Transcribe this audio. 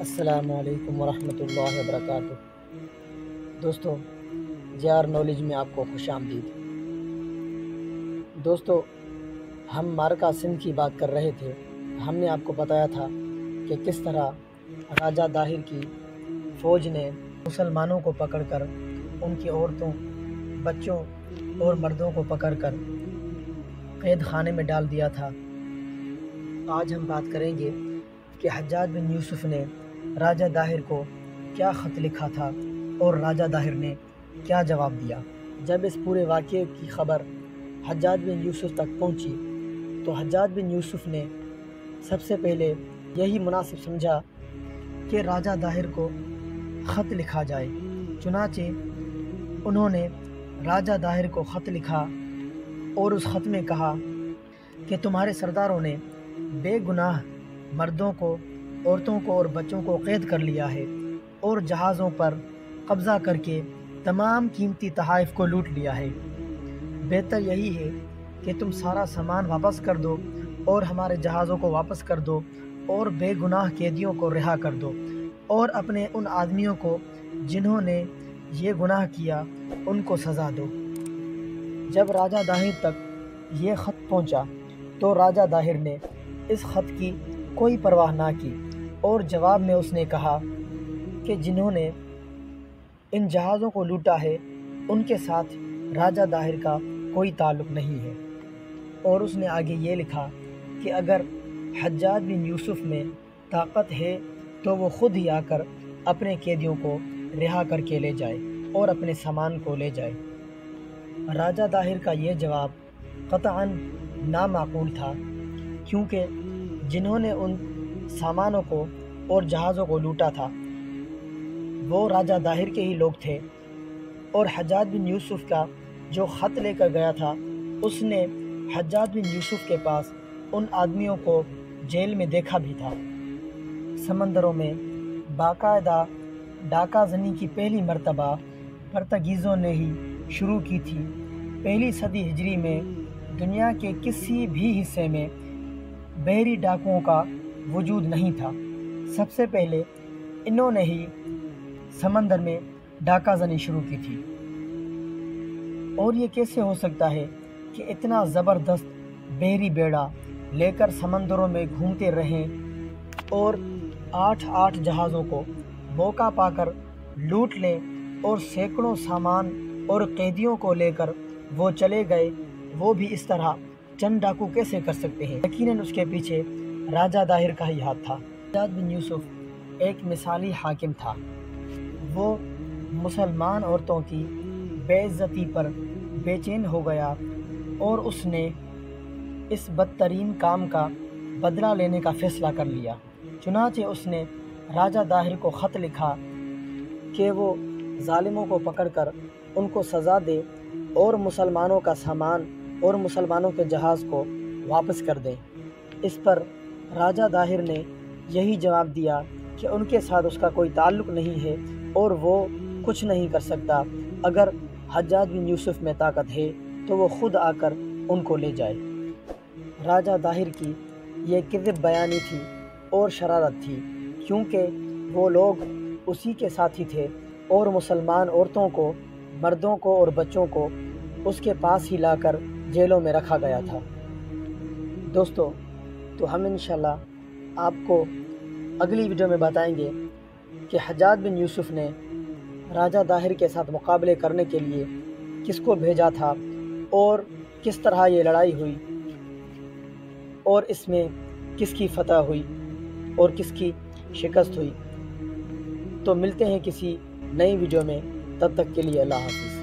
السلام علیکم ورحمۃ اللہ وبرکاتہ۔ دوستو، جے آر نالج میں آپ کو خوش آمدید۔ دوستو، ہم مارکا سندھ کی بات کر رہے تھے۔ ہم نے آپ کو بتایا تھا کہ کس طرح راجہ داہر کی فوج نے مسلمانوں کو پکڑ کر ان کی عورتوں، بچوں اور مردوں کو پکڑ کر قید خانے میں ڈال دیا تھا۔ آج ہم بات کریں گے کہ حجاج بن یوسف نے راجہ داہر کو کیا خط لکھا تھا اور راجہ داہر نے کیا جواب دیا۔ جب اس پورے واقعے کی خبر حجاج بن یوسف تک پہنچی تو حجاج بن یوسف نے سب سے پہلے یہی مناسب سمجھا کہ راجہ داہر کو خط لکھا جائے۔ چنانچہ انہوں نے راجہ داہر کو خط لکھا اور اس خط میں کہا کہ تمہارے سرداروں نے بے گناہ مردوں کو، عورتوں کو اور بچوں کو قید کر لیا ہے اور جہازوں پر قبضہ کر کے تمام قیمتی تحائف کو لوٹ لیا ہے۔ بہتر یہی ہے کہ تم سارا سامان واپس کر دو اور ہمارے جہازوں کو واپس کر دو اور بے گناہ قیدیوں کو رہا کر دو اور اپنے ان آدمیوں کو جنہوں نے یہ گناہ کیا ان کو سزا دو۔ جب راجہ داہر تک یہ خط پہنچا تو راجہ داہر نے اس خط کی کوئی پرواہ نہ کی اور جواب میں اس نے کہا کہ جنہوں نے ان جہازوں کو لوٹا ہے ان کے ساتھ راجہ داہر کا کوئی تعلق نہیں ہے۔ اور اس نے آگے یہ لکھا کہ اگر حجاج بن یوسف میں طاقت ہے تو وہ خود ہی آ کر اپنے قیدیوں کو رہا کر کے لے جائے اور اپنے سامان کو لے جائے۔ راجہ داہر کا یہ جواب قطعاً نامعقول تھا، کیونکہ جنہوں نے ان سامانوں کو اور جہازوں کو لوٹا تھا وہ راجہ داہر کے ہی لوگ تھے، اور حجاج بن یوسف کا جو خط لے کر گیا تھا اس نے حجاج بن یوسف کے پاس ان آدمیوں کو جیل میں دیکھا بھی تھا۔ سمندروں میں باقاعدہ ڈاکہ زنی کی پہلی مرتبہ پرتگیزوں نے ہی شروع کی تھی۔ پہلی صدی ہجری میں دنیا کے کسی بھی حصے میں بحری ڈاکوؤں کا وجود نہیں تھا۔ سب سے پہلے انہوں نے ہی سمندر میں ڈاکہ زنی شروع کی تھی۔ اور یہ کیسے ہو سکتا ہے کہ اتنا زبردست بحری بیڑا لے کر سمندروں میں گھومتے رہیں اور 8 جہازوں کو موقع پا کر لوٹ لیں اور سینکڑوں سامان اور قیدیوں کو لے کر وہ چلے گئے؟ وہ بھی اس طرح چند ڈاکو کیسے کر سکتے ہیں؟ یقیناً اس کے پیچھے راجہ داہر کا ہی ہاتھ تھا۔ حجاج بن یوسف ایک مثالی حاکم تھا۔ وہ مسلمان عورتوں کی بے عزتی پر بے چین ہو گیا اور اس نے اس بدترین کام کا بدلہ لینے کا فیصلہ کر لیا۔ چنانچہ اس نے راجہ داہر کو خط لکھا کہ وہ ظالموں کو پکڑ کر ان کو سزا دے اور مسلمانوں کا سامان اور مسلمانوں کے جہاز کو واپس کر دیں۔ اس پر راجہ داہر نے یہی جواب دیا کہ ان کے ساتھ اس کا کوئی تعلق نہیں ہے اور وہ کچھ نہیں کر سکتا۔ اگر حجاج بن یوسف میں طاقت ہے تو وہ خود آ کر ان کو لے جائے۔ راجہ داہر کی یہ کذب بیانی تھی اور شرارت تھی، کیونکہ وہ لوگ اسی کے ساتھی تھے اور مسلمان عورتوں کو، مردوں کو اور بچوں کو اس کے پاس ہی لا کر جیلوں میں رکھا گیا تھا۔ دوستو، تو ہم انشاءاللہ آپ کو اگلی ویڈیو میں بتائیں گے کہ حجاج بن یوسف نے راجہ داہر کے ساتھ مقابلے کرنے کے لیے کس کو بھیجا تھا اور کس طرح یہ لڑائی ہوئی اور اس میں کس کی فتح ہوئی اور کس کی شکست ہوئی۔ تو ملتے ہیں کسی نئی ویڈیو میں، تب تک کے لیے اللہ حافظ۔